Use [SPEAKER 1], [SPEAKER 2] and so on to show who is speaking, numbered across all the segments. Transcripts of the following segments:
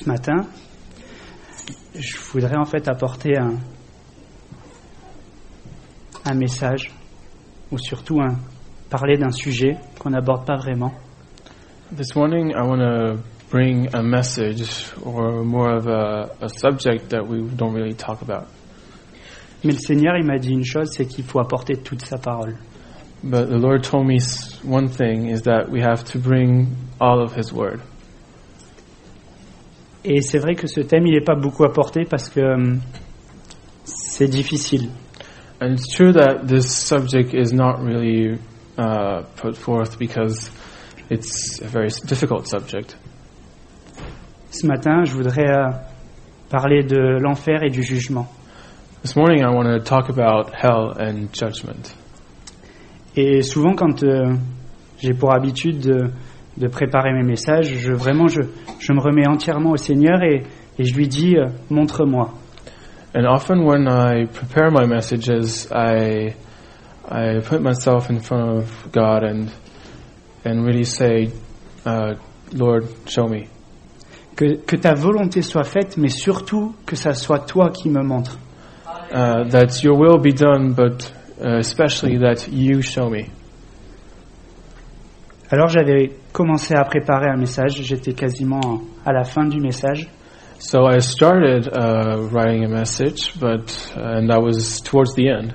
[SPEAKER 1] ce matin, je voudrais en fait apporter un message, ou surtout parler d'un sujet qu'on n'aborde pas vraiment.
[SPEAKER 2] This morning I want to bring a message, or more of a subject that we don't really talk about.
[SPEAKER 1] Mais le Seigneur, il m'a dit une chose, c'est qu'il faut apporter toute sa parole.
[SPEAKER 2] But the Lord told me one thing, is that we have to bring all of His Word.
[SPEAKER 1] Et c'est vrai que ce thème, il n'est pas beaucoup apporté parce que c'est difficile.
[SPEAKER 2] And it's true that this subject is not really put forth because it's a very difficult subject.
[SPEAKER 1] Ce matin, je voudrais parler de l'enfer et du jugement.
[SPEAKER 2] This morning I want to talk about hell and judgment.
[SPEAKER 1] Et souvent, quand j'ai pour habitude de préparer mes messages, je me remets entièrement au Seigneur et je lui dis « Montre-moi ».
[SPEAKER 2] And often when I prepare my messages, I put myself in front of God and really say, Lord, show me.
[SPEAKER 1] Que ta volonté soit faite, mais surtout que ça soit toi qui me montres.
[SPEAKER 2] That your will be done, but especially that you show me.
[SPEAKER 1] Alors j'avais commencé à préparer un message, j'étais quasiment à la fin du message.
[SPEAKER 2] So I started writing a message, and that was towards the end.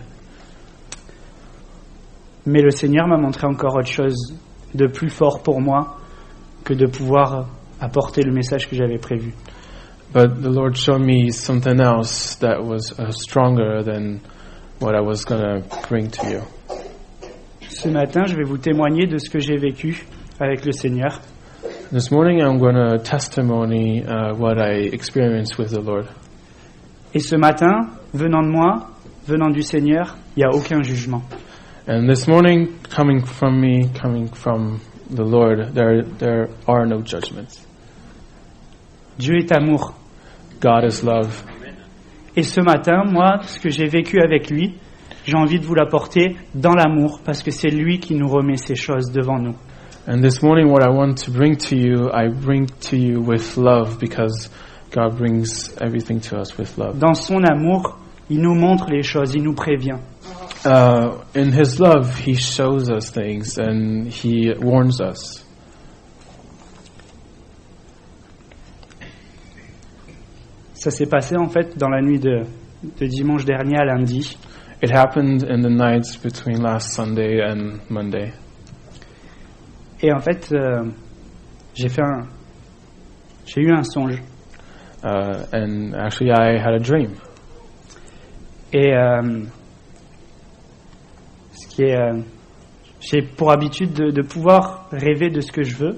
[SPEAKER 1] Mais le Seigneur m'a montré encore autre chose de plus fort pour moi que de pouvoir apporter le message que j'avais prévu.
[SPEAKER 2] But the Lord showed me something else that was stronger than what I was going to bring to you.
[SPEAKER 1] Ce matin, je vais vous témoigner de ce que j'ai vécu avec le Seigneur.
[SPEAKER 2] This morning I'm going to testimony what I experienced with the Lord.
[SPEAKER 1] Et ce matin, venant de moi, venant du Seigneur, il n'y a aucun jugement.
[SPEAKER 2] And this morning, coming from me, coming from the Lord, there are no judgments.
[SPEAKER 1] Dieu est amour.
[SPEAKER 2] God is love.
[SPEAKER 1] Et ce matin, moi, ce que j'ai vécu avec lui, j'ai envie de vous l'apporter dans l'amour, parce que c'est lui qui nous remet ces choses devant nous.
[SPEAKER 2] And this morning, what I want to bring to you, I bring to you with love, because God brings everything to us with love.
[SPEAKER 1] Dans son amour, il nous montre les choses, il nous prévient.
[SPEAKER 2] In His love, He shows us things and He warns us.
[SPEAKER 1] Ça s'est passé en fait dans la nuit de dimanche dernier à lundi.
[SPEAKER 2] It happened in the nights between last Sunday and Monday.
[SPEAKER 1] Et en fait, j'ai eu un songe.
[SPEAKER 2] And actually, I had a dream.
[SPEAKER 1] Et j'ai pour habitude de pouvoir rêver de ce que je veux.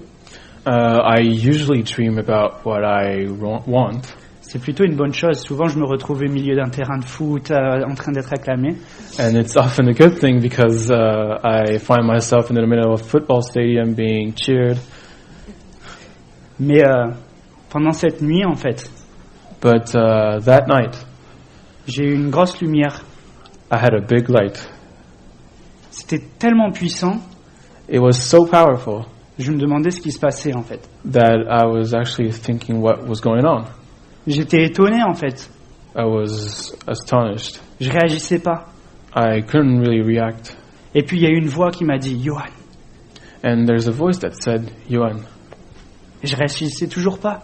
[SPEAKER 2] I usually dream about what I want.
[SPEAKER 1] C'est plutôt une bonne chose. Souvent, je me retrouve au milieu d'un terrain de foot en train d'être acclamé.
[SPEAKER 2] And it's often a good thing because I find myself in the middle of a football stadium being cheered.
[SPEAKER 1] Mais pendant cette nuit, en fait,
[SPEAKER 2] But that night,
[SPEAKER 1] j'ai eu une grosse lumière.
[SPEAKER 2] I had a big light.
[SPEAKER 1] C'était tellement puissant,
[SPEAKER 2] It was so powerful
[SPEAKER 1] je me demandais ce qui se passait, en fait.
[SPEAKER 2] that I was actually thinking what was going on.
[SPEAKER 1] J'étais étonné, en fait.
[SPEAKER 2] I was astonished.
[SPEAKER 1] Je réagissais pas.
[SPEAKER 2] I couldn't really react.
[SPEAKER 1] Et puis, il y a eu une voix qui m'a dit « Johan ».
[SPEAKER 2] And there's a voice that said, Yuan.
[SPEAKER 1] Et je réagissais toujours pas.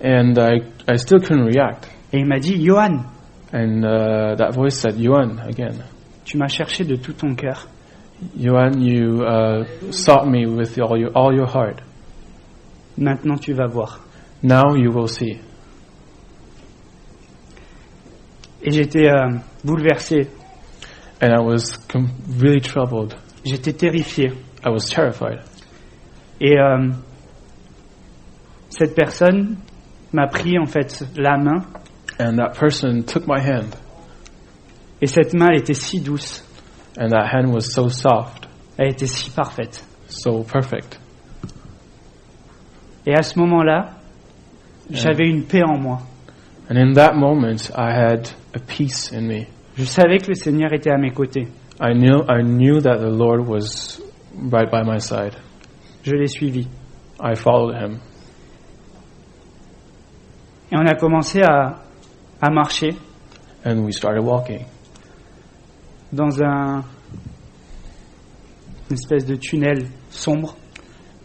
[SPEAKER 2] And I still couldn't react.
[SPEAKER 1] Et il m'a dit « Johan,
[SPEAKER 2] And that voice said, Yuan, again.
[SPEAKER 1] tu m'as cherché de tout ton cœur.
[SPEAKER 2] Yuan, you sought me with all your heart.
[SPEAKER 1] Maintenant, tu vas voir.
[SPEAKER 2] Now you will see.
[SPEAKER 1] Et j'étais bouleversé.
[SPEAKER 2] And I was really troubled.
[SPEAKER 1] J'étais terrifié.
[SPEAKER 2] I was terrified.
[SPEAKER 1] Et cette personne m'a pris en fait la main.
[SPEAKER 2] And that person took my hand.
[SPEAKER 1] Et cette main, elle était si douce.
[SPEAKER 2] And that hand was so soft,
[SPEAKER 1] Elle était si parfaite.
[SPEAKER 2] so perfect.
[SPEAKER 1] Et à ce moment-là, j'avais une paix en moi.
[SPEAKER 2] And in that moment, I had a peace in me.
[SPEAKER 1] Je savais que le Seigneur était à mes côtés.
[SPEAKER 2] I knew that the Lord was right by my side.
[SPEAKER 1] Je l'ai suivi.
[SPEAKER 2] I followed Him.
[SPEAKER 1] Et on a commencé à marcher
[SPEAKER 2] and we started walking
[SPEAKER 1] dans une espèce de tunnel sombre.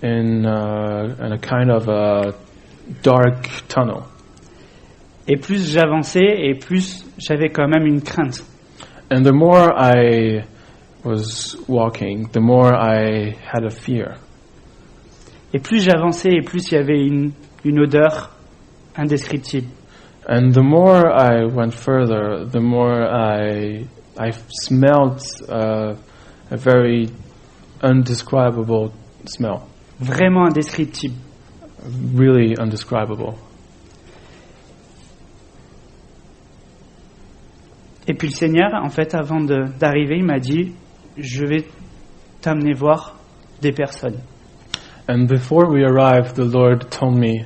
[SPEAKER 2] in a kind of a dark tunnel.
[SPEAKER 1] Et plus j'avançais, et plus j'avais quand même une crainte.
[SPEAKER 2] And the more I was walking, the more I had a fear.
[SPEAKER 1] Et plus j'avançais, et plus il y avait une odeur indescriptible.
[SPEAKER 2] And the more I went further, the more I smelled a very undescribable smell.
[SPEAKER 1] Vraiment indescriptible.
[SPEAKER 2] Really undescribable.
[SPEAKER 1] Et puis le Seigneur, en fait, avant d'arriver, il m'a dit, je vais t'amener voir des personnes.
[SPEAKER 2] And before we arrived, the Lord told me,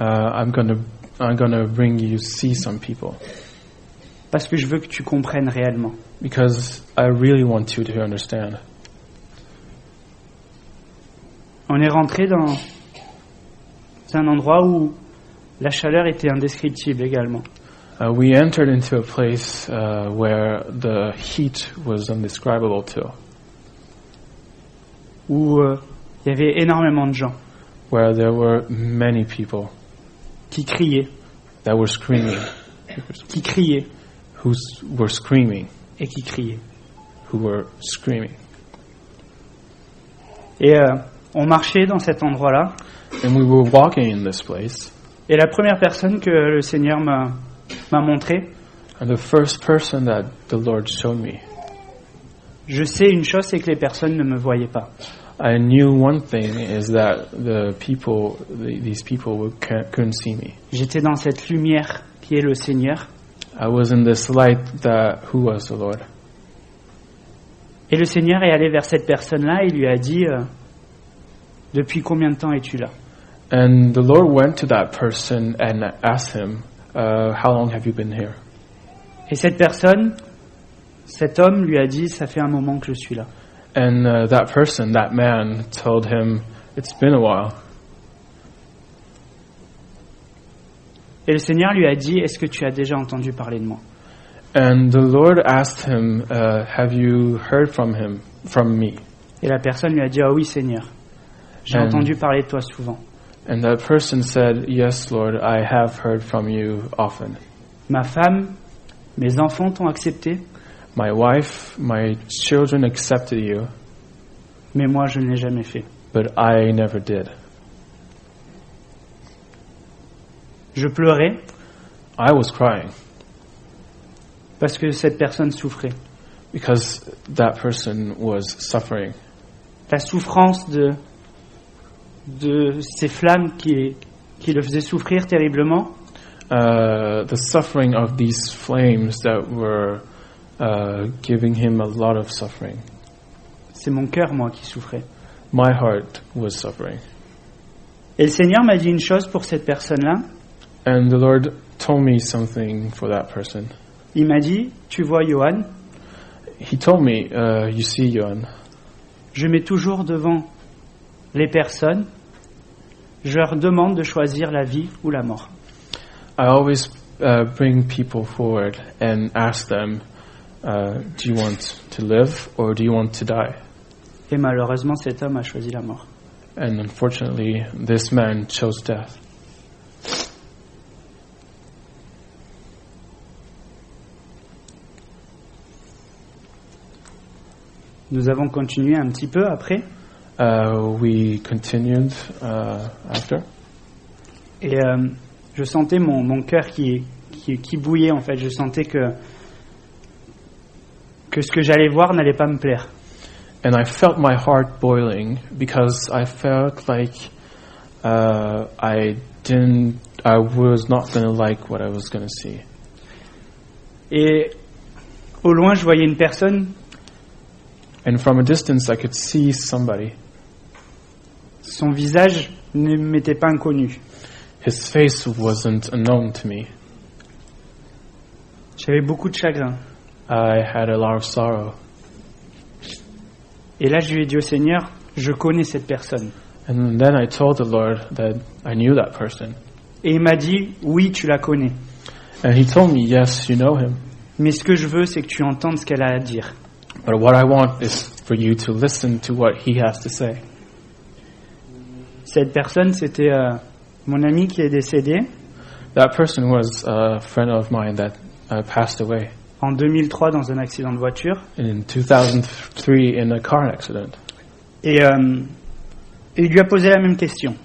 [SPEAKER 2] I'm gonna bring you see some people
[SPEAKER 1] Parce que je veux que tu comprennes réellement.
[SPEAKER 2] because I really want you to understand.
[SPEAKER 1] On est rentré dans un endroit où la chaleur était indescriptible également.
[SPEAKER 2] We entered into a place where the heat was indescribable too,
[SPEAKER 1] Où il y avait énormément de gens
[SPEAKER 2] where there were many people
[SPEAKER 1] qui criaient,
[SPEAKER 2] that were screaming,
[SPEAKER 1] qui criaient
[SPEAKER 2] who were screaming,
[SPEAKER 1] et qui criaient.
[SPEAKER 2] who were screaming.
[SPEAKER 1] Et on marchait dans cet endroit-là.
[SPEAKER 2] And we were walking in this place,
[SPEAKER 1] Et la première personne que le Seigneur m'a montré,
[SPEAKER 2] and the first person that the Lord showed me,
[SPEAKER 1] je sais une chose, c'est que les personnes ne me voyaient pas.
[SPEAKER 2] I knew one thing is that these people couldn't see me.
[SPEAKER 1] J'étais dans cette lumière qui est le Seigneur.
[SPEAKER 2] I was in this light who was the Lord.
[SPEAKER 1] Et le Seigneur est allé vers cette personne-là et lui a dit, depuis combien de temps es-tu là?
[SPEAKER 2] And the Lord went to that person and asked him, how long have you been here?
[SPEAKER 1] Et cette personne, cet homme lui a dit, ça fait un moment que je suis là.
[SPEAKER 2] And that man told him, it's been a while.
[SPEAKER 1] Et le Seigneur lui a dit, est-ce que tu as déjà entendu parler de moi?
[SPEAKER 2] And the Lord asked him, have you heard from me?
[SPEAKER 1] Et la personne lui a dit, ah oui Seigneur, j'ai entendu parler de toi souvent.
[SPEAKER 2] And that person said, yes, Lord, I have heard from you often.
[SPEAKER 1] Ma femme, mes enfants t'ont accepté,
[SPEAKER 2] My wife, my children accepted you,
[SPEAKER 1] mais moi je ne l'ai jamais fait.
[SPEAKER 2] but I never did.
[SPEAKER 1] Je pleurais
[SPEAKER 2] I was crying
[SPEAKER 1] parce que cette personne souffrait.
[SPEAKER 2] because that person was suffering.
[SPEAKER 1] La souffrance de ces flammes qui le faisaient souffrir terriblement,
[SPEAKER 2] The suffering of these flames that were giving him a lot of suffering.
[SPEAKER 1] c'est mon cœur, moi, qui souffrait.
[SPEAKER 2] My heart was suffering.
[SPEAKER 1] Et le Seigneur m'a dit une chose pour cette personne-là.
[SPEAKER 2] And the Lord told me something for that person.
[SPEAKER 1] Il m'a dit, tu vois, Johan,
[SPEAKER 2] He told me, you see, Johan,
[SPEAKER 1] je mets toujours devant les personnes, je leur demande de choisir la vie ou la mort.
[SPEAKER 2] I always bring people forward and ask them, do you want to live or do you want to die?
[SPEAKER 1] Et malheureusement, cet homme a choisi la mort.
[SPEAKER 2] And unfortunately, this man chose death.
[SPEAKER 1] Nous avons continué un petit peu après,
[SPEAKER 2] We continued after.
[SPEAKER 1] et je sentais mon cœur qui bouillait, en fait. Je sentais que ce que j'allais voir n'allait pas me plaire.
[SPEAKER 2] And I felt my heart boiling because I felt like I was not going to like what I was going to see.
[SPEAKER 1] Et au loin, je voyais une personne,
[SPEAKER 2] And from a distance, I could see somebody.
[SPEAKER 1] son visage ne m'était pas inconnu.
[SPEAKER 2] His face wasn't unknown to me.
[SPEAKER 1] J'avais beaucoup de chagrin.
[SPEAKER 2] I had a lot of sorrow.
[SPEAKER 1] Et là, je lui ai dit au Seigneur, je connais cette personne.
[SPEAKER 2] And then I told the Lord that I knew that person.
[SPEAKER 1] Et il m'a dit, oui, tu la connais.
[SPEAKER 2] And he told me, yes, you know him.
[SPEAKER 1] Mais ce que je veux, c'est que tu entendes ce qu'elle a à dire.
[SPEAKER 2] But what I want is for you to listen to what he has to say.
[SPEAKER 1] Cette personne, c'était mon ami qui est décédé
[SPEAKER 2] That person was a friend of mine that passed away
[SPEAKER 1] en 2003 dans un accident de voiture.
[SPEAKER 2] in 2003 in a car accident.
[SPEAKER 1] Et il lui a posé la même question.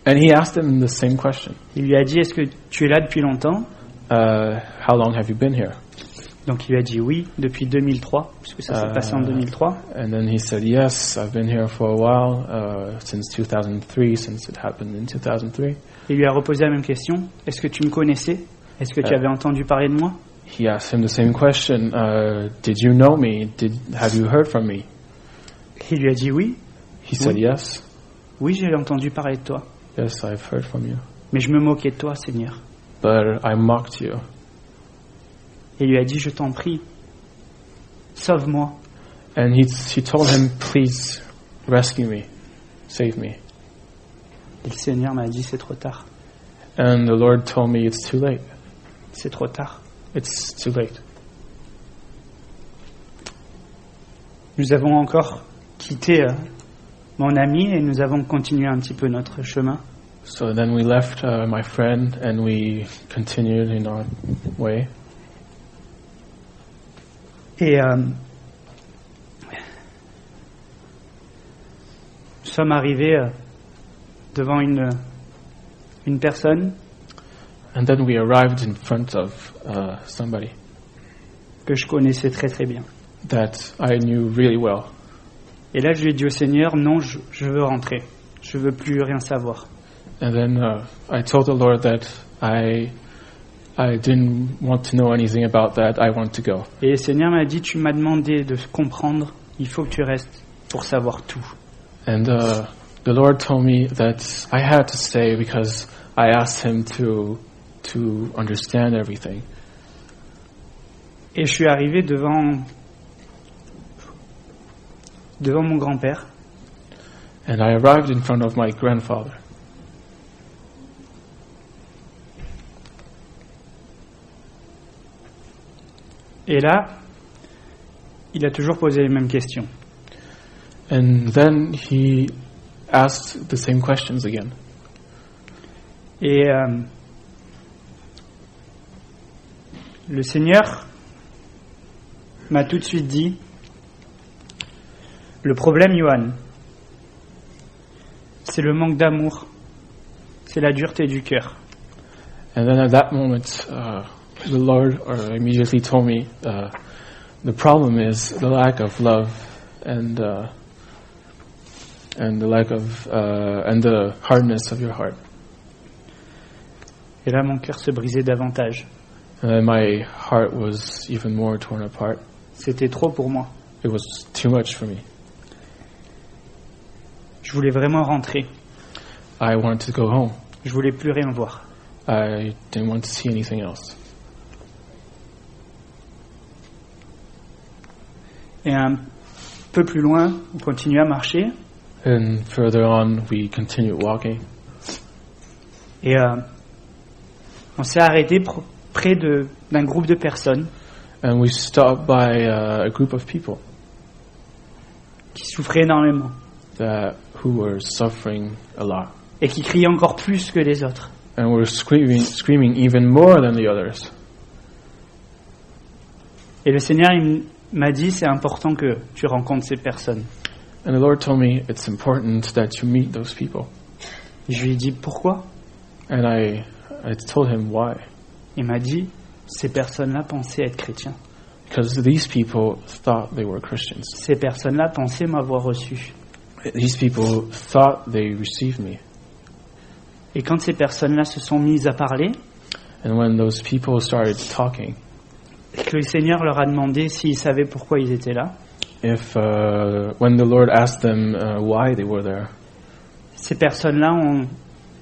[SPEAKER 2] And he asked him the same question.
[SPEAKER 1] Il lui a dit, est-ce que tu es là depuis longtemps?
[SPEAKER 2] How long have you been here?
[SPEAKER 1] Donc il lui a dit oui, depuis 2003, puisque ça s'est passé en 2003.
[SPEAKER 2] And then he said, yes, I've been here for a while, since 2003, since it happened in 2003.
[SPEAKER 1] Il lui a reposé la même question. Est-ce que tu me connaissais? Est-ce que tu avais entendu parler de moi?
[SPEAKER 2] He asked him the same question, did you know me? Have you heard from me?
[SPEAKER 1] Il lui a dit oui.
[SPEAKER 2] He said, yes.
[SPEAKER 1] Oui, j'ai entendu parler de toi.
[SPEAKER 2] Yes, I've heard from you.
[SPEAKER 1] Mais je me moquais de toi, Seigneur.
[SPEAKER 2] But I mocked you.
[SPEAKER 1] Et il lui a dit, je t'en prie, sauve-moi.
[SPEAKER 2] And he told him, please rescue me, save me.
[SPEAKER 1] Et le Seigneur m'a dit, c'est trop tard.
[SPEAKER 2] And the Lord told me, it's too late.
[SPEAKER 1] C'est trop tard.
[SPEAKER 2] It's too late.
[SPEAKER 1] Nous avons encore quitté mon ami et nous avons continué un petit peu notre chemin.
[SPEAKER 2] So then we left my friend and we continued in our way.
[SPEAKER 1] Et nous sommes arrivés devant une personne
[SPEAKER 2] And then we arrived in front of somebody
[SPEAKER 1] que je connaissais très très bien.
[SPEAKER 2] that I knew really well.
[SPEAKER 1] Et là, je lui ai dit au Seigneur, non, je veux rentrer. Je veux plus rien savoir.
[SPEAKER 2] And then I told the Lord that I didn't want to know anything about that. I want to go.
[SPEAKER 1] Et le Seigneur m'a dit, tu m'as demandé de comprendre, il faut que tu restes pour savoir tout.
[SPEAKER 2] And the Lord told me that I had to stay because I asked him to understand everything.
[SPEAKER 1] Et je suis arrivé devant mon grand-père.
[SPEAKER 2] And I arrived in front of my grandfather.
[SPEAKER 1] Et là, il a toujours posé les mêmes questions.
[SPEAKER 2] And then he asked the same questions again.
[SPEAKER 1] Et le Seigneur m'a tout de suite dit, le problème, Johan, c'est le manque d'amour, c'est la dureté du cœur.
[SPEAKER 2] And then at that moment, the Lord immediately told me, the problem is the lack of love and the lack of and the hardness of your heart.
[SPEAKER 1] Et là, mon cœur se brisait davantage.
[SPEAKER 2] And then my heart was even more torn apart.
[SPEAKER 1] C'était trop pour moi.
[SPEAKER 2] It was too much for me.
[SPEAKER 1] Je voulais vraiment rentrer.
[SPEAKER 2] I wanted to go home.
[SPEAKER 1] Je voulais plus rien voir.
[SPEAKER 2] I didn't want to see anything else.
[SPEAKER 1] Et un peu plus loin, on continue à marcher.
[SPEAKER 2] And further on, we continued walking.
[SPEAKER 1] Et on s'est arrêté près d'un groupe de personnes
[SPEAKER 2] And we stopped by a group of people
[SPEAKER 1] qui souffraient énormément
[SPEAKER 2] who were suffering a lot.
[SPEAKER 1] et qui criaient encore plus que les autres.
[SPEAKER 2] And were screaming even more than the others.
[SPEAKER 1] Et le Seigneur il m'a dit, c'est important que tu rencontres ces personnes.
[SPEAKER 2] And the Lord told me, it's important that you meet those people.
[SPEAKER 1] Et je lui ai dit, pourquoi?
[SPEAKER 2] And I told him why.
[SPEAKER 1] Il m'a dit, ces personnes-là pensaient être chrétiens.
[SPEAKER 2] Because these people thought they were Christians.
[SPEAKER 1] Ces personnes-là pensaient m'avoir reçu.
[SPEAKER 2] These people thought they received me.
[SPEAKER 1] Et quand ces personnes-là se sont mises à parler,
[SPEAKER 2] And when those people started talking,
[SPEAKER 1] et que le Seigneur leur a demandé s'ils savaient pourquoi ils étaient là,
[SPEAKER 2] when the Lord asked them why they were there,
[SPEAKER 1] ces personnes-là ont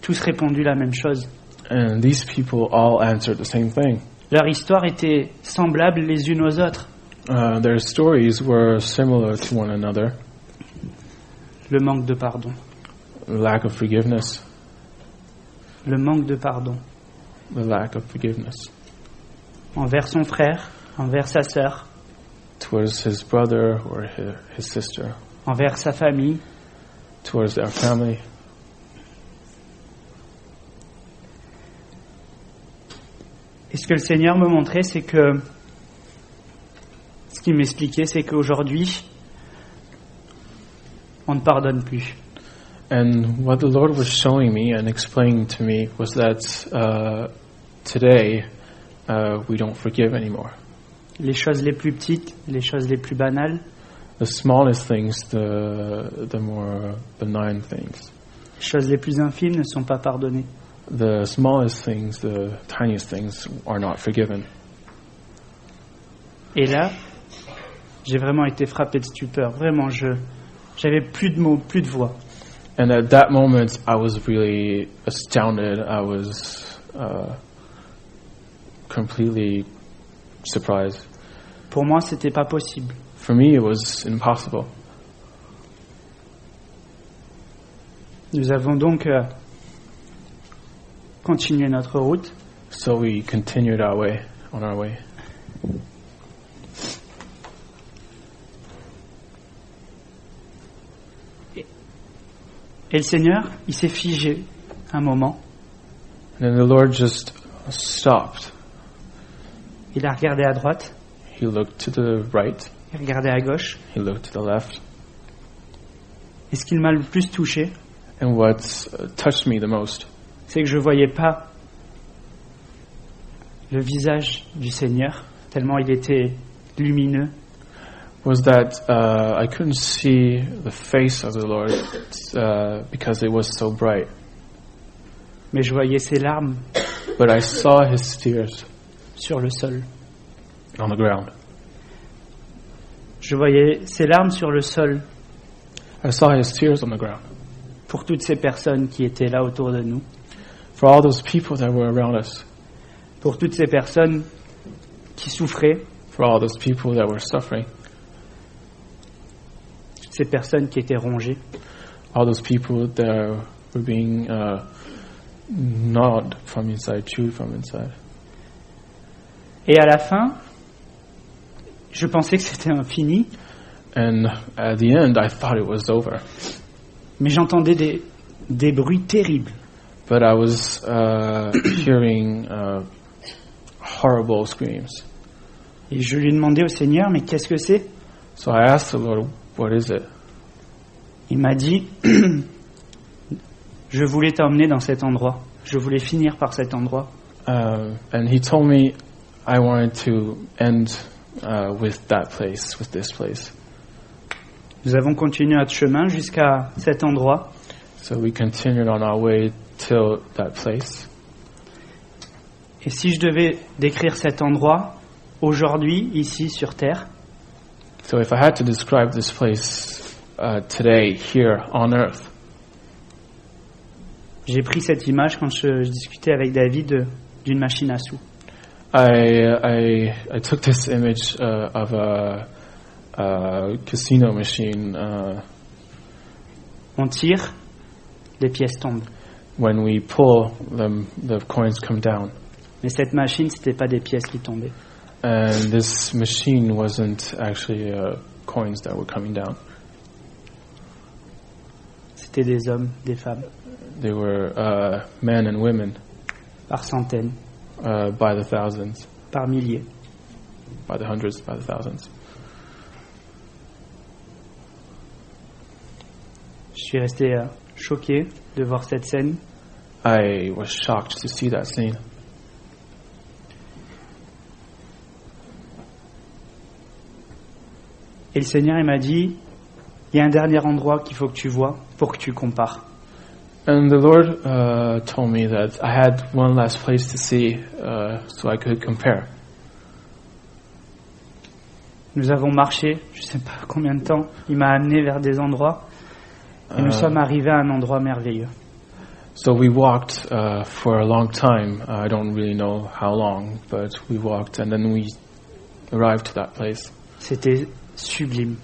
[SPEAKER 1] tous répondu la même chose.
[SPEAKER 2] and these people all answered the same thing.
[SPEAKER 1] Leur histoire était semblable les unes aux autres.
[SPEAKER 2] Their stories were similar to one another.
[SPEAKER 1] Le manque de pardon,
[SPEAKER 2] Lack of forgiveness,
[SPEAKER 1] le manque de pardon
[SPEAKER 2] the lack of forgiveness
[SPEAKER 1] envers son frère, envers sa sœur,
[SPEAKER 2] towards his brother or his sister,
[SPEAKER 1] envers sa famille.
[SPEAKER 2] towards their family.
[SPEAKER 1] Et ce que le Seigneur me montrait, c'est que ce qu'il m'expliquait, c'est qu'aujourd'hui, on ne pardonne plus.
[SPEAKER 2] And what the Lord was showing me and explaining to me was that today we don't forgive anymore.
[SPEAKER 1] Les choses les plus petites, les choses les plus banales,
[SPEAKER 2] The smallest things, the more benign things.
[SPEAKER 1] les choses les plus infimes ne sont pas pardonnées.
[SPEAKER 2] The smallest things, the tiniest things are not forgiven.
[SPEAKER 1] Et là, j'ai vraiment été frappé de stupeur. Vraiment, j'avais plus de mots, plus de voix.
[SPEAKER 2] And at that moment, I was really astounded. I was completely surprised.
[SPEAKER 1] Pour moi, c'était pas possible.
[SPEAKER 2] For me, it was impossible.
[SPEAKER 1] Nous avons donc continué notre route.
[SPEAKER 2] So we continued on our way.
[SPEAKER 1] Et le Seigneur, il s'est figé un moment.
[SPEAKER 2] And then the Lord just stopped.
[SPEAKER 1] Il a regardé à droite,
[SPEAKER 2] He looked to the right.
[SPEAKER 1] il regardait à gauche.
[SPEAKER 2] He looked to the left.
[SPEAKER 1] Et ce qui m'a le plus touché,
[SPEAKER 2] And what touched me the most
[SPEAKER 1] c'est que je voyais pas le visage du Seigneur, tellement il était lumineux.
[SPEAKER 2] was that I couldn't see the face of the Lord because it was so bright.
[SPEAKER 1] Mais je voyais ses larmes
[SPEAKER 2] But I saw his tears
[SPEAKER 1] sur le sol.
[SPEAKER 2] on the ground.
[SPEAKER 1] Je voyais ses larmes sur le sol
[SPEAKER 2] I saw his tears on the ground.
[SPEAKER 1] pour toutes ces personnes qui étaient là autour de nous,
[SPEAKER 2] For all those people that were around us.
[SPEAKER 1] pour toutes ces personnes qui souffraient,
[SPEAKER 2] For all those people that were suffering.
[SPEAKER 1] ces personnes qui étaient rongées.
[SPEAKER 2] All those people that were being gnawed from inside, chewed from inside.
[SPEAKER 1] Et à la fin, je pensais que c'était infini,
[SPEAKER 2] And at the end, I thought it was over.
[SPEAKER 1] mais j'entendais des bruits terribles.
[SPEAKER 2] But I was hearing horrible screams.
[SPEAKER 1] Et je lui demandais au Seigneur, mais qu'est-ce que c'est?
[SPEAKER 2] So I asked the Lord, what is it?
[SPEAKER 1] Il m'a dit, je voulais t'emmener dans cet endroit. Je voulais finir par cet endroit.
[SPEAKER 2] And he told me I wanted to end with that place, with this place.
[SPEAKER 1] Nous avons continué notre chemin jusqu'à cet endroit.
[SPEAKER 2] So we continued on our way till that place.
[SPEAKER 1] Et si je devais décrire cet endroit aujourd'hui, ici sur Terre,
[SPEAKER 2] So if I had to describe this place today, here on earth,
[SPEAKER 1] j'ai pris cette image quand je discutais avec David d'une machine à sous.
[SPEAKER 2] I took this image of a casino machine.
[SPEAKER 1] On tire, les pièces tombent.
[SPEAKER 2] When we pull, the coins come down.
[SPEAKER 1] Mais cette machine, c'était pas des pièces qui tombaient.
[SPEAKER 2] And this machine wasn't actually coins that were coming down.
[SPEAKER 1] C'était des hommes, des femmes,
[SPEAKER 2] They were men and women
[SPEAKER 1] par centaines,
[SPEAKER 2] by the thousands,
[SPEAKER 1] par milliers.
[SPEAKER 2] by the hundreds, by the thousands.
[SPEAKER 1] Je suis resté choqué de voir cette scène.
[SPEAKER 2] I was shocked to see that scene.
[SPEAKER 1] Et le Seigneur, il m'a dit, il y a un dernier endroit qu'il faut que tu vois pour que tu compares.
[SPEAKER 2] And the Lord told me that I had one last place to see so I could compare.
[SPEAKER 1] Nous avons marché, je ne sais pas combien de temps, il m'a amené vers des endroits, et nous sommes arrivés à un endroit merveilleux.
[SPEAKER 2] So we walked for a long time. I don't really know how long, but we walked and then we arrived to that place.
[SPEAKER 1] C'était sublime,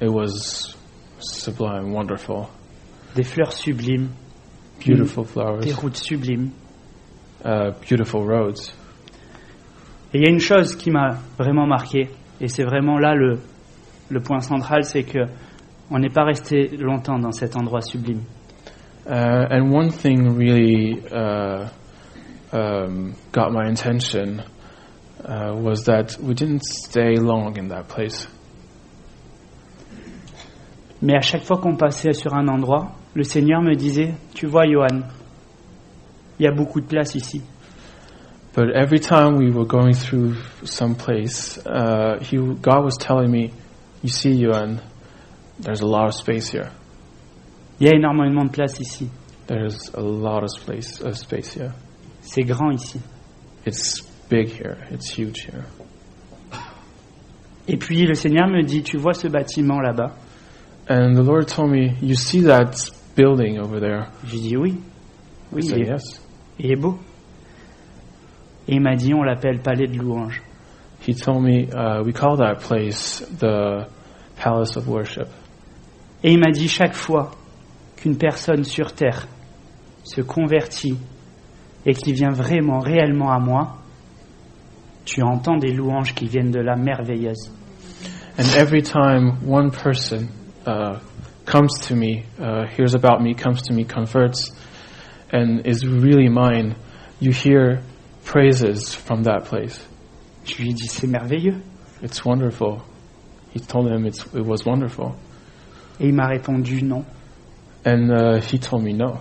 [SPEAKER 2] It was sublime, wonderful.
[SPEAKER 1] des fleurs sublimes,
[SPEAKER 2] beautiful flowers,
[SPEAKER 1] des routes sublimes.
[SPEAKER 2] beautiful roads.
[SPEAKER 1] Et il y a une chose qui m'a vraiment marqué, et c'est vraiment là le point central, c'est que on n'est pas resté longtemps dans cet endroit sublime.
[SPEAKER 2] And one thing really got my attention was that we didn't stay long in that place.
[SPEAKER 1] Mais à chaque fois qu'on passait sur un endroit, le Seigneur me disait, tu vois Johan, il y a beaucoup de place ici.
[SPEAKER 2] But every time we were going through some place, God was telling me, you see, Yuan, there's a lot of space here.
[SPEAKER 1] Il y a énormément de place ici.
[SPEAKER 2] There's a lot of space here.
[SPEAKER 1] C'est grand ici.
[SPEAKER 2] It's big here. It's huge here.
[SPEAKER 1] Et puis le Seigneur me dit, tu vois ce bâtiment là-bas?
[SPEAKER 2] And the Lord told me, you see that building over there?
[SPEAKER 1] J'ai dit oui. Oui,
[SPEAKER 2] I said, yes.
[SPEAKER 1] Il est beau. Et il m'a dit, on l'appelle Palais de Louange.
[SPEAKER 2] He told me, we call that place the Palace of Worship.
[SPEAKER 1] Et il m'a dit, chaque fois qu'une personne sur terre se convertit et qui vient vraiment, réellement à moi, tu entends des louanges qui viennent de là merveilleuses.
[SPEAKER 2] And every time one person comes to me, hears about me, comes to me, converts, and is really mine, you hear praises from that place.
[SPEAKER 1] Je lui ai dit, c'est merveilleux.
[SPEAKER 2] It's wonderful. He told him it was wonderful.
[SPEAKER 1] Et il m'a répondu non.
[SPEAKER 2] And he told me no.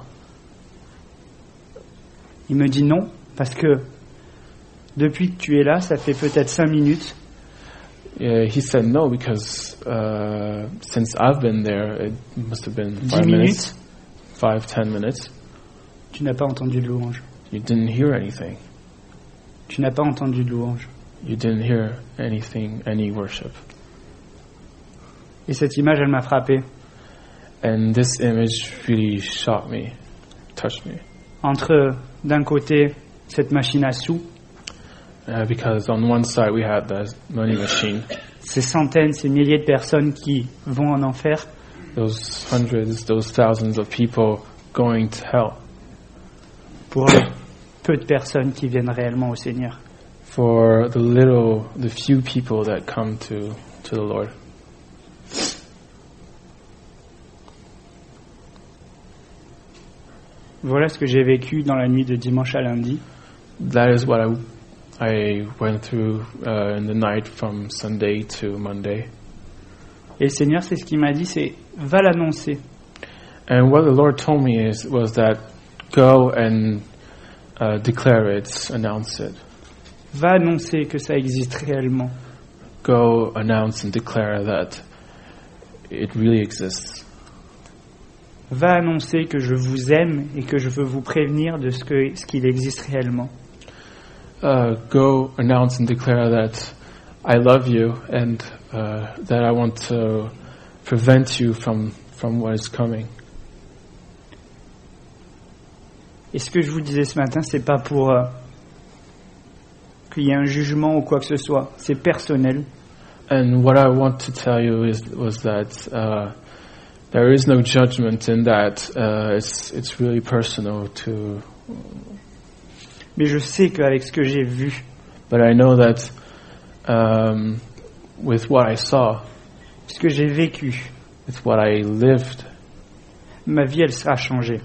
[SPEAKER 1] Il me dit non parce que depuis que tu es là, ça fait peut-être 5 minutes.
[SPEAKER 2] He said no because since I've been there, it must have been
[SPEAKER 1] 10 minutes.
[SPEAKER 2] 5-10 minutes.
[SPEAKER 1] Tu n'as pas entendu de louange.
[SPEAKER 2] You didn't hear anything.
[SPEAKER 1] Tu n'as pas entendu de louange.
[SPEAKER 2] You didn't hear anything, any worship.
[SPEAKER 1] Et cette image, elle m'a frappé.
[SPEAKER 2] And this image really shocked me, touched me.
[SPEAKER 1] Entre, d'un côté, cette machine à sous,
[SPEAKER 2] Because on one side we had the money machine,
[SPEAKER 1] ces centaines, ces milliers de personnes qui vont en enfer,
[SPEAKER 2] those hundreds, those thousands of people going to hell,
[SPEAKER 1] pour le peu de personnes qui viennent réellement au Seigneur.
[SPEAKER 2] for the few people that come to the Lord.
[SPEAKER 1] Voilà ce que j'ai vécu dans la nuit de dimanche à lundi.
[SPEAKER 2] That is what I went through in the night from Sunday to Monday.
[SPEAKER 1] Et le Seigneur, c'est ce qu'il m'a dit, c'est va l'annoncer.
[SPEAKER 2] And what the Lord told me was that go and declare it, announce it.
[SPEAKER 1] Va annoncer que ça existe réellement.
[SPEAKER 2] Go announce and declare that it really exists.
[SPEAKER 1] Va annoncer que je vous aime et que je veux vous prévenir de ce qu'il existe réellement.
[SPEAKER 2] Go announce and declare that I love you and that I want to prevent you from what is coming.
[SPEAKER 1] Et ce que je vous disais ce matin, c'est pas pour qu'il y ait un jugement ou quoi que ce soit. C'est personnel.
[SPEAKER 2] And what I want to tell you was that there is no judgment in that. It's really personal to.
[SPEAKER 1] Mais je sais qu'avec ce que j'ai vu,
[SPEAKER 2] But I know that with what I saw,
[SPEAKER 1] ce que j'ai vécu,
[SPEAKER 2] with what I lived,
[SPEAKER 1] ma vie, elle sera changée.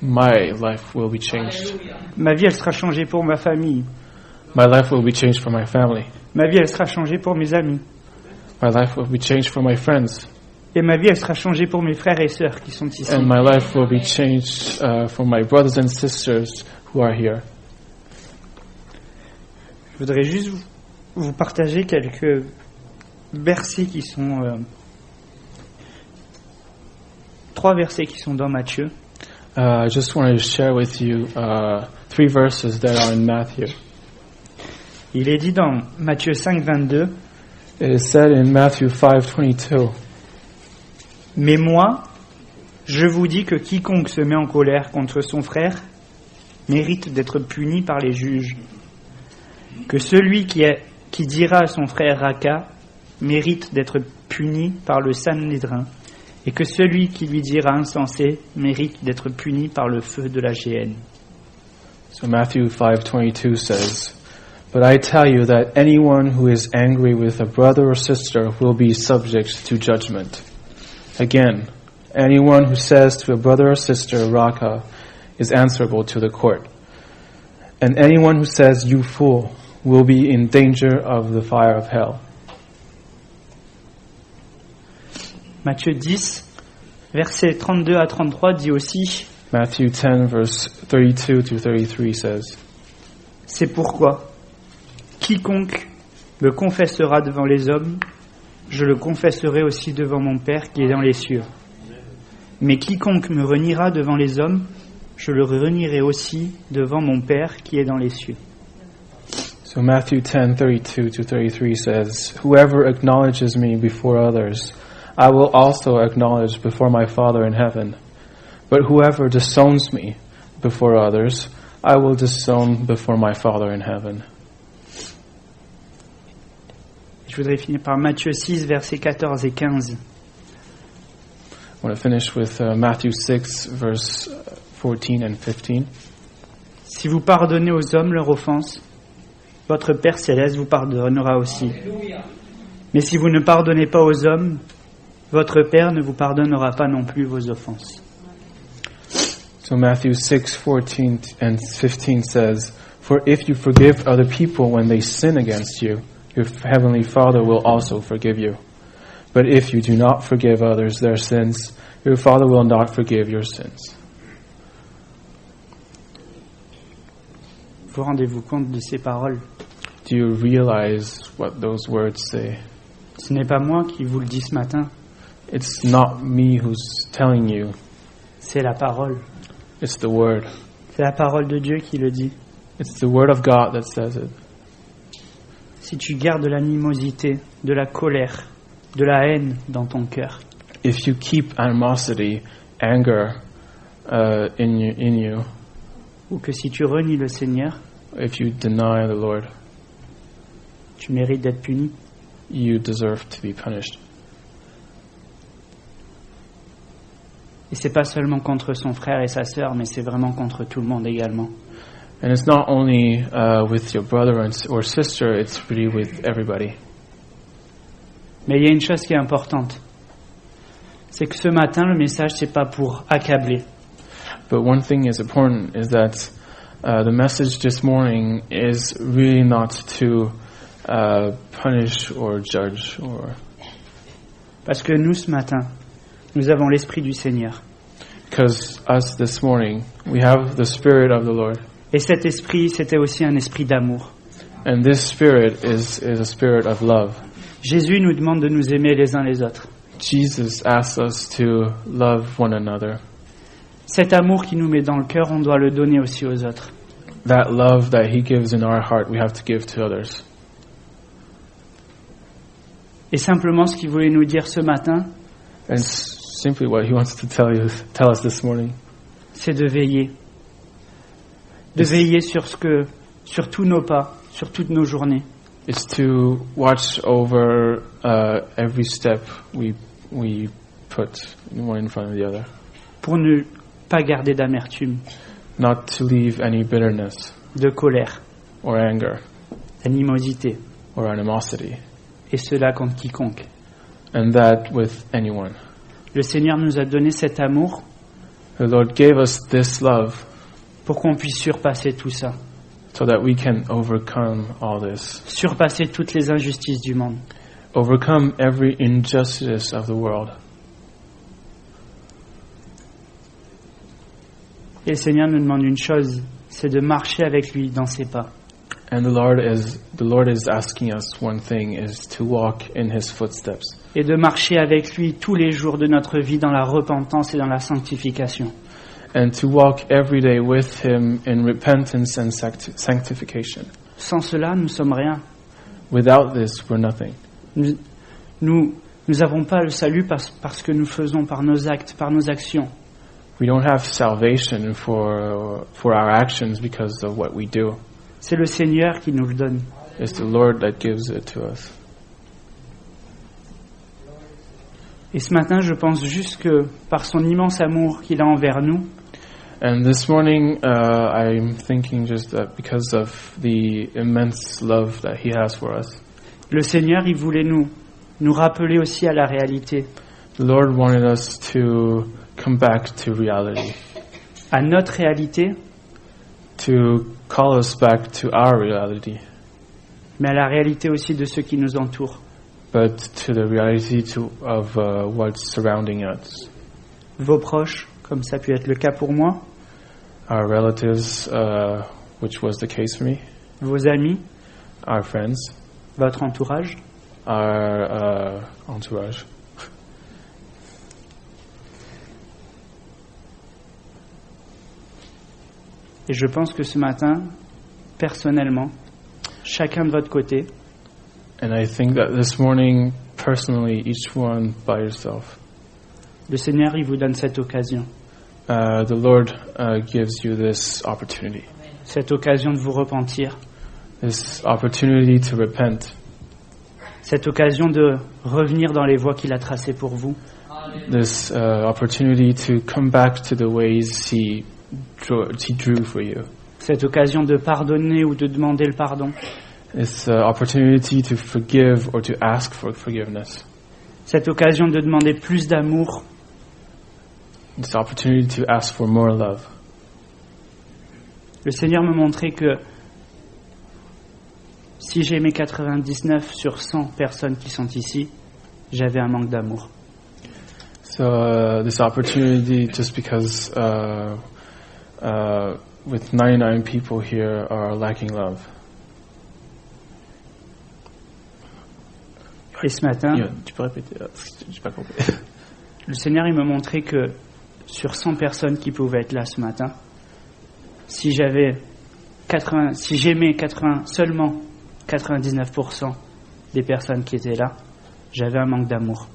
[SPEAKER 2] my life will be changed.
[SPEAKER 1] Ma vie, elle sera changée pour ma famille.
[SPEAKER 2] My life will be changed for my family.
[SPEAKER 1] Ma vie, elle sera changée pour mes amis.
[SPEAKER 2] My life will be changed for my friends.
[SPEAKER 1] Et ma vie, elle sera changée pour mes frères et sœurs qui sont ici.
[SPEAKER 2] And my life will be changed for my brothers and sisters who are here.
[SPEAKER 1] Je voudrais juste vous partager quelques versets qui sont... 3 versets qui sont dans Matthieu.
[SPEAKER 2] I just wanted to share with you 3 verses that are in Matthew.
[SPEAKER 1] Il est dit dans Matthieu 5, 22,
[SPEAKER 2] It is said in Matthew 5:22.
[SPEAKER 1] « Mais moi, je vous dis que quiconque se met en colère contre son frère mérite d'être puni par les juges. Que celui qui dira à son frère Raka mérite d'être puni par le Sanhédrin. et que celui qui lui dira insensé mérite d'être puni par le feu de la géhenne.
[SPEAKER 2] So Matthew 5:22 says, "But I tell you that anyone who is angry with a brother or sister will be subject to judgment. Again, anyone who says to a brother or sister, Raka, is answerable to the court. And anyone who says, you fool, will be in danger of the fire of hell."
[SPEAKER 1] Matthieu 10, versets 32 à 33 dit aussi,
[SPEAKER 2] Matthew 10, verse 32 to 33 says,
[SPEAKER 1] c'est pourquoi quiconque me confessera devant les hommes, je le confesserai aussi devant mon Père qui est dans les cieux. Mais quiconque me reniera devant les hommes, je le renierai aussi devant mon Père qui est dans les cieux.
[SPEAKER 2] So Matthew 10, 32 to 33 says, "Whoever acknowledges me before others, I will also acknowledge before my Father in heaven. But whoever disowns me before others, I will disown before my Father in heaven."
[SPEAKER 1] Je voudrais finir par Matthieu 6, versets 14 et 15.
[SPEAKER 2] I want to finish with Matthew 6, verse 14 and 15.
[SPEAKER 1] Si vous pardonnez aux hommes leurs offenses, votre Père céleste vous pardonnera aussi. Mais si vous ne pardonnez pas aux hommes, votre Père ne vous pardonnera pas non plus vos offenses.
[SPEAKER 2] So Matthew 6, 14 and 15 says, "For if you forgive other people when they sin against you, your heavenly Father will also forgive you. But if you do not forgive others their sins, your Father will not forgive your sins."
[SPEAKER 1] Vous rendez-vous compte de ces paroles?
[SPEAKER 2] Do you realize what those words say?
[SPEAKER 1] Ce n'est pas moi qui vous le dis ce matin,
[SPEAKER 2] It's not me who's telling you.
[SPEAKER 1] c'est la parole.
[SPEAKER 2] It's the Word.
[SPEAKER 1] C'est la parole de Dieu qui le dit.
[SPEAKER 2] It's the Word of God that says it.
[SPEAKER 1] Si tu gardes de l'animosité, de la colère, de la haine dans ton cœur,
[SPEAKER 2] If you keep animosity, anger in you,
[SPEAKER 1] ou que si tu renies le Seigneur,
[SPEAKER 2] if you deny the Lord,
[SPEAKER 1] tu mérites d'être puni.
[SPEAKER 2] you deserve to be punished.
[SPEAKER 1] Et c'est pas seulement contre son frère et sa sœur, mais c'est vraiment contre tout le monde également.
[SPEAKER 2] And it's not only with your brother or sister, it's really with everybody.
[SPEAKER 1] Mais il y a une chose qui est importante. C'est que ce matin, le message, c'est pas pour accabler.
[SPEAKER 2] But one thing is important is that the message this morning is really not to punish or judge or.
[SPEAKER 1] Parce que nous, ce matin, nous avons l'Esprit du Seigneur.
[SPEAKER 2] Because us this morning, we have the Spirit of the Lord.
[SPEAKER 1] Et cet esprit, c'était aussi un esprit d'amour.
[SPEAKER 2] And this Spirit is a spirit of love.
[SPEAKER 1] Jésus nous demande de nous aimer les uns les autres.
[SPEAKER 2] Jesus asks us to love one another.
[SPEAKER 1] Cet amour qui nous met dans le cœur, on doit le donner aussi aux autres.
[SPEAKER 2] That love that He gives in our heart, we have to give to others.
[SPEAKER 1] Et simplement, ce qu'il voulait nous dire ce matin,
[SPEAKER 2] And simply what He wants to tell us this morning,
[SPEAKER 1] c'est de veiller. De veiller sur tous nos pas, sur toutes nos journées.
[SPEAKER 2] is to watch over every step we put one in front of the other.
[SPEAKER 1] Pour ne pas garder d'amertume,
[SPEAKER 2] Not to leave any bitterness
[SPEAKER 1] de colère,
[SPEAKER 2] or anger
[SPEAKER 1] d'animosité,
[SPEAKER 2] or animosity,
[SPEAKER 1] et cela contre quiconque.
[SPEAKER 2] and that with anyone.
[SPEAKER 1] Le Seigneur nous a donné cet amour
[SPEAKER 2] The Lord gave us this love
[SPEAKER 1] pour qu'on puisse surpasser tout ça,
[SPEAKER 2] so that we can overcome all this,
[SPEAKER 1] surpasser toutes les injustices du monde.
[SPEAKER 2] overcome every injustice of the world.
[SPEAKER 1] Et le Seigneur nous demande une chose, c'est de marcher avec lui dans ses pas.
[SPEAKER 2] And the Lord is asking us one thing, is to walk in His footsteps,
[SPEAKER 1] Et de marcher avec lui tous les jours de notre vie dans la repentance et dans la sanctification.
[SPEAKER 2] and to walk every day with Him in repentance and sanctification.
[SPEAKER 1] Sans cela, nous sommes rien.
[SPEAKER 2] Without this, we're nothing.
[SPEAKER 1] Nous n'avons pas le salut parce que nous faisons par nos actes, par nos actions.
[SPEAKER 2] We don't have salvation for our actions because of what we do.
[SPEAKER 1] C'est le Seigneur qui nous le donne.
[SPEAKER 2] It's the Lord that gives it to us.
[SPEAKER 1] Et ce matin, je pense juste que par son immense amour qu'il a envers nous,
[SPEAKER 2] And this morning, I'm thinking just that because of the immense love that He has for us,
[SPEAKER 1] le Seigneur, il voulait nous rappeler aussi à la réalité,
[SPEAKER 2] the Lord wanted us to come back to reality,
[SPEAKER 1] à notre réalité,
[SPEAKER 2] to call us back to our reality,
[SPEAKER 1] mais à la réalité aussi de ceux qui nous entourent.
[SPEAKER 2] but to the reality of what's surrounding us.
[SPEAKER 1] Vos proches, comme ça a pu être le cas pour moi,
[SPEAKER 2] Our relatives, which was the case for me,
[SPEAKER 1] vos amis,
[SPEAKER 2] our friends,
[SPEAKER 1] votre entourage.
[SPEAKER 2] our entourage.
[SPEAKER 1] Et je pense que ce matin, personnellement, chacun de votre côté,
[SPEAKER 2] And I think that this morning, personally, each one by yourself,
[SPEAKER 1] le Seigneur, il vous donne cette occasion.
[SPEAKER 2] the Lord gives you this opportunity.
[SPEAKER 1] Cette occasion de vous repentir.
[SPEAKER 2] This opportunity to repent.
[SPEAKER 1] Cette occasion de revenir dans les voies qu'il a tracées pour vous.
[SPEAKER 2] This opportunity to come back to the ways He drew for you.
[SPEAKER 1] Cette occasion de pardonner ou de demander le pardon.
[SPEAKER 2] This opportunity to forgive or to ask for forgiveness.
[SPEAKER 1] Cette occasion de demander plus d'amour.
[SPEAKER 2] This opportunity to ask for more love.
[SPEAKER 1] Le Seigneur me montrait que si j'aimais 99 sur 100 personnes qui sont ici, j'avais un manque d'amour.
[SPEAKER 2] So this opportunity, just because with 99 people here are lacking love.
[SPEAKER 1] Et ce matin,
[SPEAKER 2] Tu peux répéter? J'ai pas compris.
[SPEAKER 1] le Seigneur il me montrait que sur 100 personnes qui pouvaient être là ce matin, si j'aimais seulement 99% des personnes qui étaient là, j'avais un manque d'amour.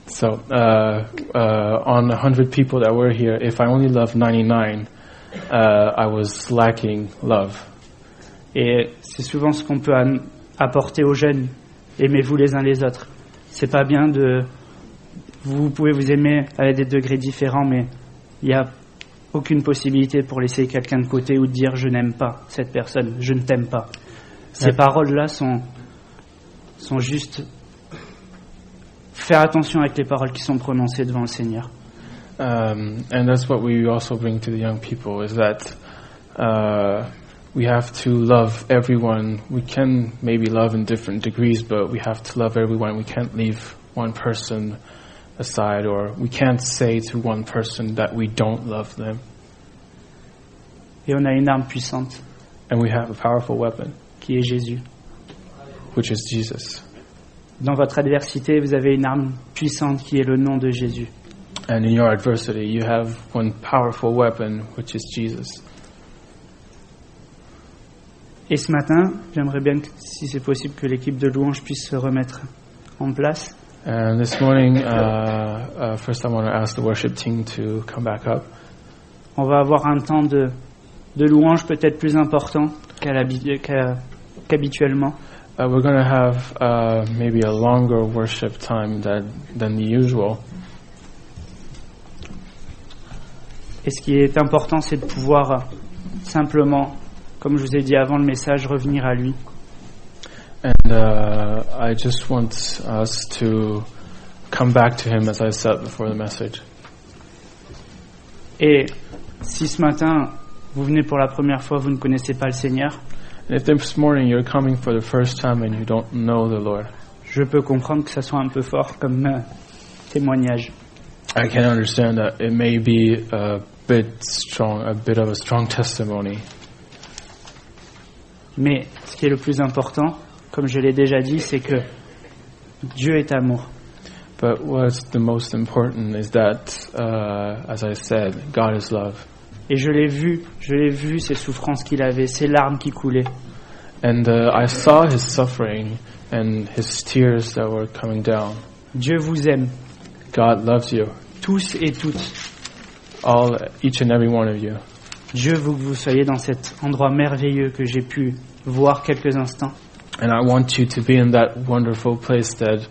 [SPEAKER 2] So on 100 people that were here, if I only loved 99, I was lacking love.
[SPEAKER 1] Et c'est souvent ce qu'on peut apporter aux jeunes. Aimez-vous les uns les autres. C'est pas bien de... Vous pouvez vous aimer à des degrés différents, mais il n'y a aucune possibilité pour laisser quelqu'un de côté ou de dire « je n'aime pas cette personne, je ne t'aime pas ». Ces paroles-là sont juste... Faire attention avec les paroles qui sont prononcées devant le Seigneur.
[SPEAKER 2] And that's what we also bring to the young people, is that we have to love everyone. We can maybe love in different degrees, but we have to love everyone. We can't leave one person aside, or we can't say to one person that we don't love them.
[SPEAKER 1] Et on a une arme puissante
[SPEAKER 2] And we have a powerful weapon,
[SPEAKER 1] qui est Jésus.
[SPEAKER 2] which is Jesus.
[SPEAKER 1] Dans votre adversité, vous avez une arme puissante qui est le nom de Jésus.
[SPEAKER 2] And in your adversity, you have one powerful weapon, which is Jesus.
[SPEAKER 1] Et ce matin, j'aimerais bien, si c'est possible, que l'équipe de louange puisse se remettre en place.
[SPEAKER 2] And this morning, first I want to ask the worship team to come back up.
[SPEAKER 1] On va avoir un temps de louange peut-être plus important qu'habituellement.
[SPEAKER 2] We're going to have maybe a longer worship time than the usual.
[SPEAKER 1] Et ce qui est important, c'est de pouvoir simplement, comme je vous ai dit avant le message, revenir à lui.
[SPEAKER 2] And I just want us to come back to Him, as I said before the message.
[SPEAKER 1] Et si ce matin, vous venez pour la première fois, vous ne connaissez pas le Seigneur,
[SPEAKER 2] And if this morning you're coming for the first time and you don't know the Lord,
[SPEAKER 1] je peux comprendre que ça soit un peu fort comme témoignage.
[SPEAKER 2] I can understand that it may be a bit of a strong testimony.
[SPEAKER 1] Mais ce qui est le plus important, comme je l'ai déjà dit, c'est que Dieu est amour.
[SPEAKER 2] But what's the most important is that, as I said, God is love.
[SPEAKER 1] Et je l'ai vu, ces souffrances qu'il avait, ces larmes qui coulaient.
[SPEAKER 2] And I saw His suffering and His tears that were coming down.
[SPEAKER 1] Dieu vous aime,
[SPEAKER 2] God loves you,
[SPEAKER 1] tous et toutes.
[SPEAKER 2] each and every one of you.
[SPEAKER 1] Dieu veut que vous soyez dans cet endroit merveilleux que j'ai pu voir quelques instants.
[SPEAKER 2] And I want you to be in that wonderful place that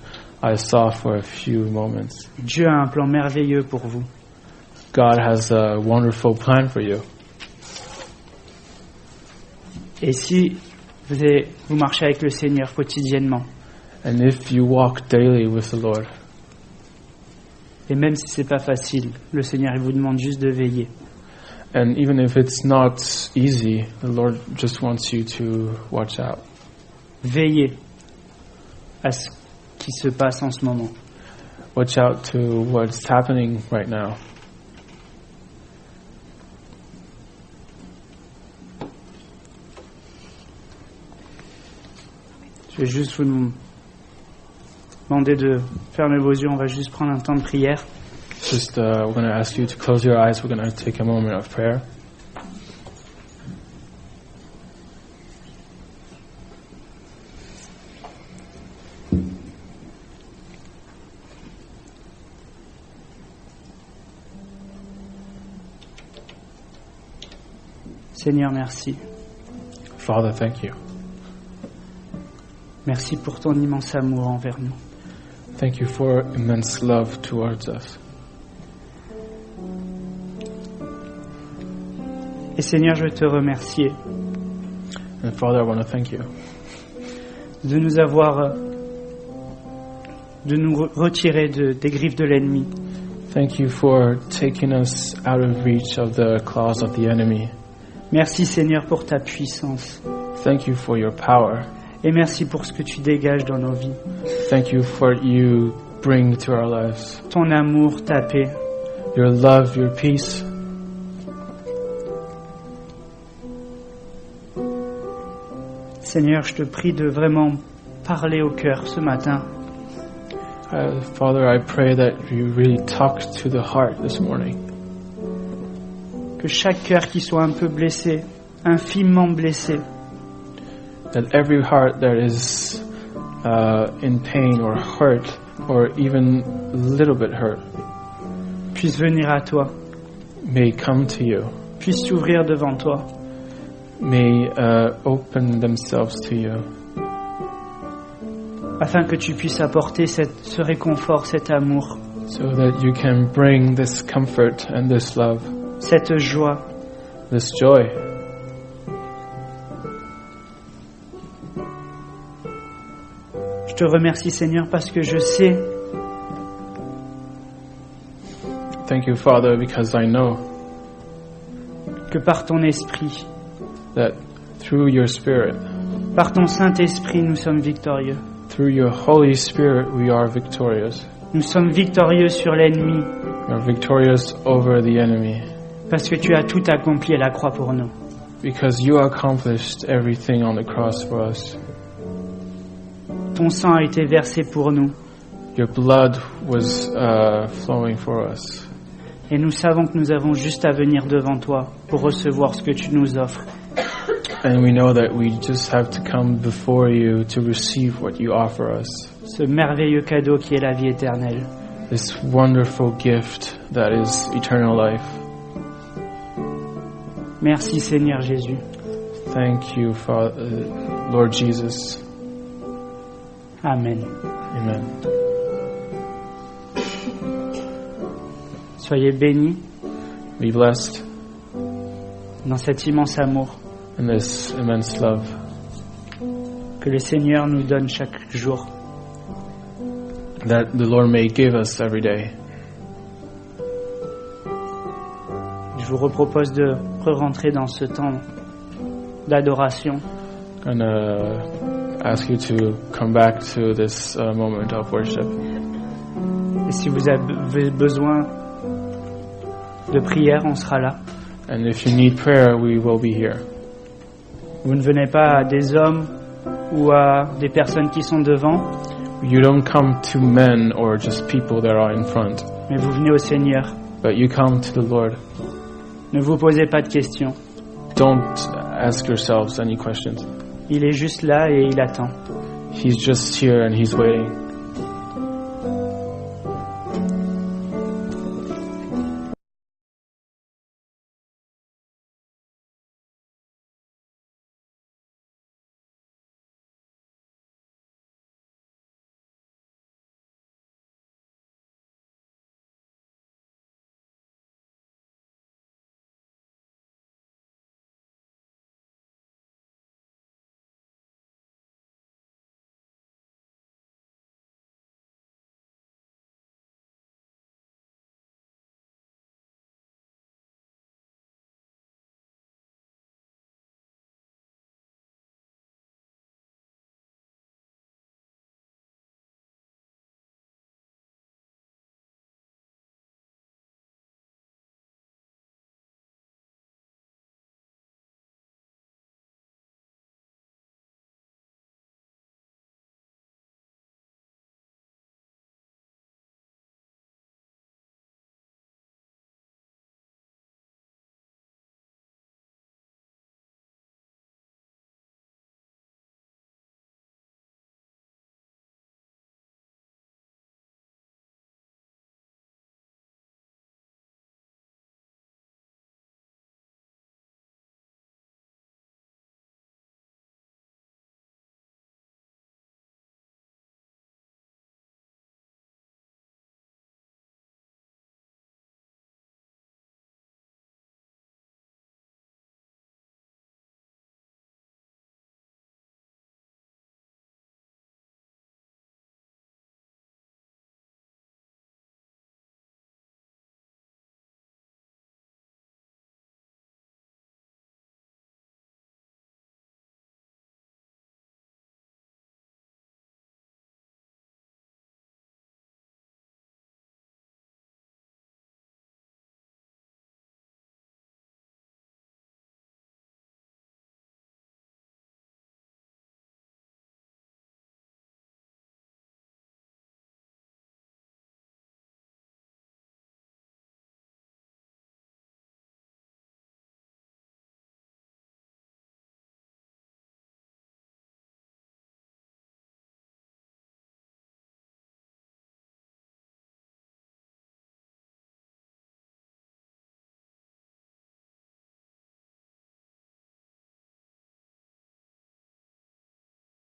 [SPEAKER 2] I saw for a few moments.
[SPEAKER 1] Dieu a un plan merveilleux pour vous.
[SPEAKER 2] God has a wonderful plan for you.
[SPEAKER 1] Et si vous marchez avec le Seigneur quotidiennement,
[SPEAKER 2] And if you walk daily with the Lord,
[SPEAKER 1] et même si c'est pas facile, le Seigneur il vous demande juste de veiller.
[SPEAKER 2] and even if it's not easy, the Lord just wants you to watch out.
[SPEAKER 1] Veillez à ce qui se passe en ce moment.
[SPEAKER 2] Watch out to what's happening right now.
[SPEAKER 1] Je vais juste vous demander de fermer vos yeux, on va juste prendre un temps de prière.
[SPEAKER 2] Just we're going to ask you to close your eyes. We're going to take a moment of prayer.
[SPEAKER 1] Seigneur, merci.
[SPEAKER 2] Father, thank you.
[SPEAKER 1] Merci pour ton immense amour envers nous.
[SPEAKER 2] Thank you for immense love towards us.
[SPEAKER 1] Et Seigneur, je veux te remercier
[SPEAKER 2] And Father, I want to thank you
[SPEAKER 1] de nous avoir, de nous retirer des griffes de l'ennemi.
[SPEAKER 2] Thank you for taking us out of reach of the claws of the enemy.
[SPEAKER 1] Merci Seigneur pour ta puissance.
[SPEAKER 2] Thank you for your power.
[SPEAKER 1] Et merci pour ce que tu dégages dans nos vies.
[SPEAKER 2] Thank you for what you bring to our lives.
[SPEAKER 1] Ton amour, ta paix.
[SPEAKER 2] Your love, your peace.
[SPEAKER 1] Seigneur, je te prie de vraiment parler au cœur ce matin.
[SPEAKER 2] Father, I pray that you really talk to the heart this morning.
[SPEAKER 1] Que chaque cœur qui soit un peu blessé, infiniment blessé,
[SPEAKER 2] That every heart that is in pain or hurt or even a little bit hurt
[SPEAKER 1] puisse venir à toi,
[SPEAKER 2] may come to you,
[SPEAKER 1] puisse s'ouvrir devant toi,
[SPEAKER 2] may open themselves to you,
[SPEAKER 1] afin que tu puisses apporter ce réconfort, cet amour,
[SPEAKER 2] so that you can bring this comfort and this love,
[SPEAKER 1] cette joie.
[SPEAKER 2] this joy.
[SPEAKER 1] Je te remercie Seigneur parce que je sais
[SPEAKER 2] Thank you, Father, because I know
[SPEAKER 1] que par ton esprit,
[SPEAKER 2] that through your Spirit,
[SPEAKER 1] par ton Saint-Esprit, nous sommes victorieux.
[SPEAKER 2] through your Holy Spirit, we are victorious.
[SPEAKER 1] Nous sommes victorieux sur l'ennemi
[SPEAKER 2] We are victorious over the enemy
[SPEAKER 1] parce que tu as tout accompli à la croix pour nous.
[SPEAKER 2] because you accomplished everything on the cross for us.
[SPEAKER 1] Ton sang a été versé pour nous
[SPEAKER 2] Your blood was flowing for us.
[SPEAKER 1] et nous savons que nous avons juste à venir devant toi pour recevoir ce que tu nous offres.
[SPEAKER 2] And we know that we just have to come before you to receive what you offer us.
[SPEAKER 1] Ce merveilleux cadeau qui est la vie éternelle.
[SPEAKER 2] This wonderful gift that is eternal life.
[SPEAKER 1] Merci Seigneur Jésus.
[SPEAKER 2] Thank you, Father, Lord Jesus.
[SPEAKER 1] Amen.
[SPEAKER 2] Amen.
[SPEAKER 1] Soyez bénis
[SPEAKER 2] Be blessed
[SPEAKER 1] dans cet immense amour
[SPEAKER 2] in this immense love
[SPEAKER 1] que le Seigneur nous donne chaque jour.
[SPEAKER 2] that the Lord may give us every day.
[SPEAKER 1] Je vous repropose de re-rentrer dans ce temps d'adoration.
[SPEAKER 2] I'm gonna ask you to come back to this moment of worship.
[SPEAKER 1] Et si vous avez besoin de prière, on sera là.
[SPEAKER 2] And if you need prayer, we will be here.
[SPEAKER 1] Vous ne venez pas à des hommes ou à des personnes qui sont devant,
[SPEAKER 2] You don't come to men or just people that are in front,
[SPEAKER 1] mais vous venez au Seigneur.
[SPEAKER 2] but you come to the Lord.
[SPEAKER 1] Ne vous posez pas de questions.
[SPEAKER 2] Don't ask yourselves any questions.
[SPEAKER 1] Il est juste là et il attend.
[SPEAKER 2] He's just here and He's waiting.